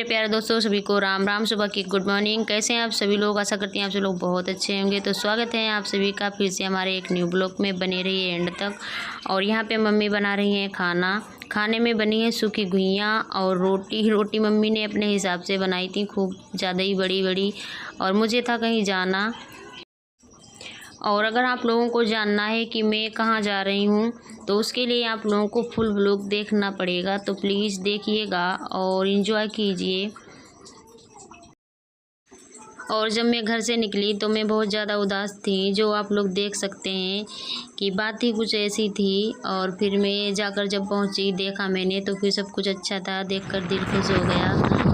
मेरे प्यारे दोस्तों, सभी को राम राम, सुबह की गुड मॉर्निंग। कैसे हैं आप सभी लोग? आशा करती हैं आप सभी लोग बहुत अच्छे होंगे। तो स्वागत है आप सभी का फिर से हमारे एक न्यू ब्लॉग में। बने रहिए एंड तक। और यहाँ पे मम्मी बना रही हैं खाना। खाने में बनी है सूखी घुइयाँ और रोटी मम्मी ने अपने हिसाब से बनाई थी, खूब ज़्यादा ही बड़ी बड़ी। और मुझे था कहीं जाना, और अगर आप लोगों को जानना है कि मैं कहाँ जा रही हूँ तो उसके लिए आप लोगों को फुल व्लॉग देखना पड़ेगा। तो प्लीज़ देखिएगा और एंजॉय कीजिए। और जब मैं घर से निकली तो मैं बहुत ज़्यादा उदास थी, जो आप लोग देख सकते हैं कि बात ही कुछ ऐसी थी। और फिर मैं जाकर जब पहुँची, देखा मैंने तो फिर सब कुछ अच्छा था, देखकर दिल खुश हो गया।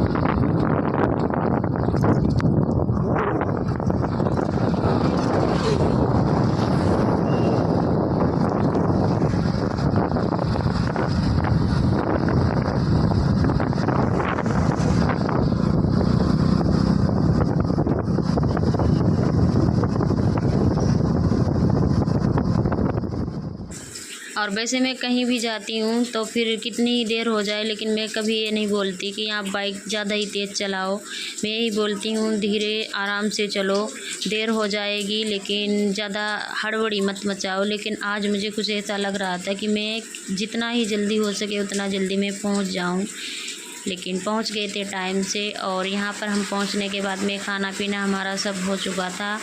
और वैसे मैं कहीं भी जाती हूँ तो फिर कितनी ही देर हो जाए, लेकिन मैं कभी ये नहीं बोलती कि आप बाइक ज़्यादा ही तेज़ चलाओ। मैं यही बोलती हूँ धीरे आराम से चलो, देर हो जाएगी लेकिन ज़्यादा हड़बड़ी मत मचाओ। लेकिन आज मुझे कुछ ऐसा लग रहा था कि मैं जितना ही जल्दी हो सके उतना जल्दी मैं पहुँच जाऊँ। लेकिन पहुँच गए थे टाइम से। और यहाँ पर हम पहुँचने के बाद में खाना पीना हमारा सब हो चुका था।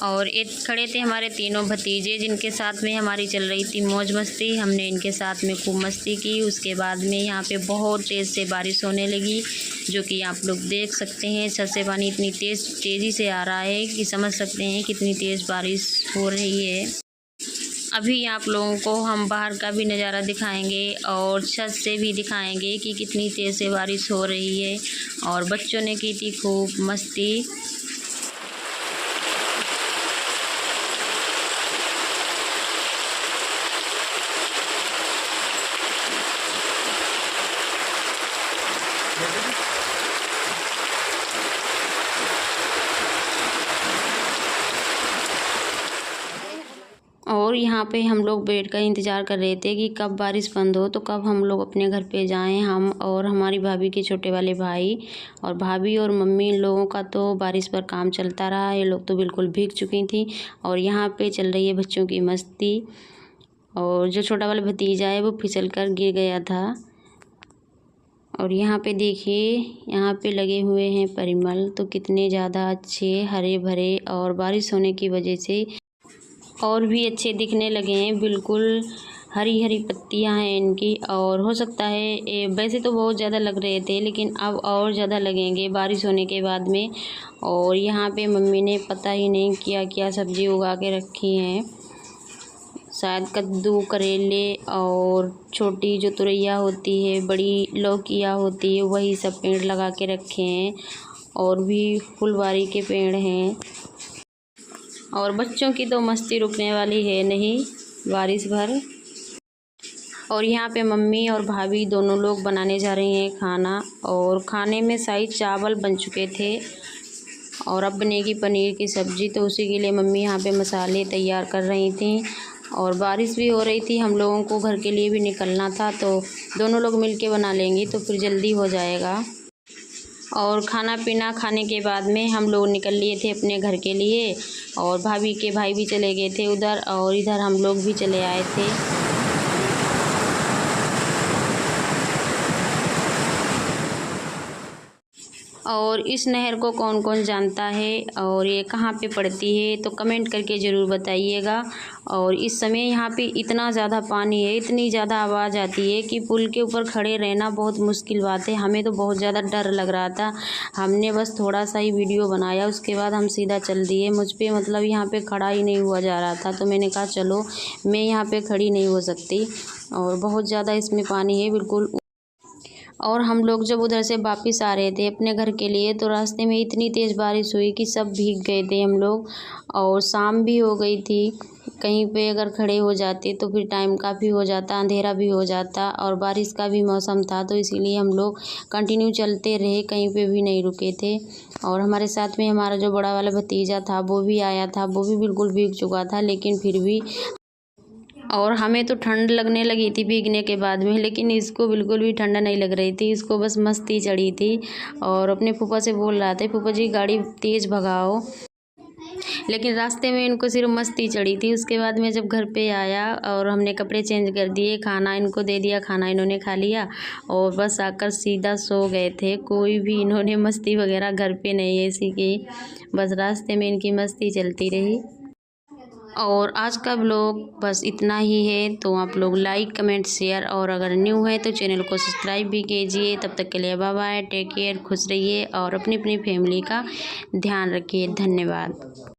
और एक खड़े थे हमारे तीनों भतीजे, जिनके साथ में हमारी चल रही थी मौज मस्ती। हमने इनके साथ में खूब मस्ती की। उसके बाद में यहाँ पे बहुत तेज़ से बारिश होने लगी, जो कि आप लोग देख सकते हैं। छत से पानी इतनी तेज़ी से आ रहा है कि समझ सकते हैं कितनी तेज़ बारिश हो रही है। अभी आप लोगों को हम बाहर का भी नज़ारा दिखाएंगे और छत से भी दिखाएंगे कि कितनी तेज़ से बारिश हो रही है। और बच्चों ने की थी खूब मस्ती। और यहाँ पे हम लोग बैठकर इंतज़ार कर रहे थे कि कब बारिश बंद हो, तो कब हम लोग अपने घर पे जाएं। हम और हमारी भाभी के छोटे वाले भाई और भाभी और मम्मी, इन लोगों का तो बारिश पर काम चलता रहा। ये लोग तो बिल्कुल भीग चुकी थी। और यहाँ पे चल रही है बच्चों की मस्ती। और जो छोटा वाला भतीजा है वो फिसल कर गिर गया था। और यहाँ पे देखिए, यहाँ पे लगे हुए हैं परिमल, तो कितने ज़्यादा अच्छे हरे भरे, और बारिश होने की वजह से और भी अच्छे दिखने लगे हैं। बिल्कुल हरी हरी पत्तियां हैं इनकी। और हो सकता है वैसे तो बहुत ज़्यादा लग रहे थे, लेकिन अब और ज़्यादा लगेंगे बारिश होने के बाद में। और यहाँ पे मम्मी ने पता ही नहीं क्या सब्ज़ी उगा के रखी हैं। शायद कद्दू, करेले, और छोटी जो तुरैया होती है, बड़ी लौकियाँ होती है, वही सब पेड़ लगा के रखे हैं। और भी फुलवारी के पेड़ हैं। और बच्चों की तो मस्ती रुकने वाली है नहीं बारिश भर। और यहाँ पे मम्मी और भाभी दोनों लोग बनाने जा रही हैं खाना। और खाने में शाही चावल बन चुके थे, और अब बनेगी पनीर की सब्ज़ी। तो उसी के लिए मम्मी यहाँ पे मसाले तैयार कर रही थी। और बारिश भी हो रही थी, हम लोगों को घर के लिए भी निकलना था, तो दोनों लोग मिल के बना लेंगी तो फिर जल्दी हो जाएगा। और खाना पीना खाने के बाद में हम लोग निकल लिए थे अपने घर के लिए। और भाभी के भाई भी चले गए थे उधर, और इधर हम लोग भी चले आए थे। और इस नहर को कौन कौन जानता है और ये कहाँ पे पड़ती है, तो कमेंट करके ज़रूर बताइएगा। और इस समय यहाँ पे इतना ज़्यादा पानी है, इतनी ज़्यादा आवाज़ आती है कि पुल के ऊपर खड़े रहना बहुत मुश्किल बात है। हमें तो बहुत ज़्यादा डर लग रहा था। हमने बस थोड़ा सा ही वीडियो बनाया, उसके बाद हम सीधा चल दिए। मुझ पर मतलब यहाँ पर खड़ा ही नहीं हुआ जा रहा था, तो मैंने कहा चलो, मैं यहाँ पर खड़ी नहीं हो सकती। और बहुत ज़्यादा इसमें पानी है बिल्कुल। और हम लोग जब उधर से वापस आ रहे थे अपने घर के लिए, तो रास्ते में इतनी तेज़ बारिश हुई कि सब भीग गए थे हम लोग। और शाम भी हो गई थी। कहीं पे अगर खड़े हो जाते तो फिर टाइम काफ़ी हो जाता, अंधेरा भी हो जाता, और बारिश का भी मौसम था, तो इसीलिए हम लोग कंटिन्यू चलते रहे, कहीं पे भी नहीं रुके थे। और हमारे साथ में हमारा जो बड़ा वाला भतीजा था वो भी आया था, वो भी बिल्कुल भीग चुका था, लेकिन फिर भी। और हमें तो ठंड लगने लगी थी भीगने के बाद में, लेकिन इसको बिल्कुल भी ठंड नहीं लग रही थी। इसको बस मस्ती चढ़ी थी और अपने फूफा से बोल रहा था, फूफा जी गाड़ी तेज़ भगाओ, लेकिन रास्ते में इनको सिर्फ मस्ती चढ़ी थी। उसके बाद में जब घर पे आया और हमने कपड़े चेंज कर दिए, खाना इनको दे दिया, खाना इन्होंने खा लिया और बस आकर सीधा सो गए थे। कोई भी इन्होंने मस्ती वगैरह घर पे नहीं ऐसी की, बस रास्ते में इनकी मस्ती चलती रही। और आज का ब्लॉग बस इतना ही है। तो आप लोग लाइक कमेंट शेयर और अगर न्यू है तो चैनल को सब्सक्राइब भी कीजिए। तब तक के लिए बाय बाय, टेक केयर, खुश रहिए और अपनी अपनी फैमिली का ध्यान रखिए। धन्यवाद।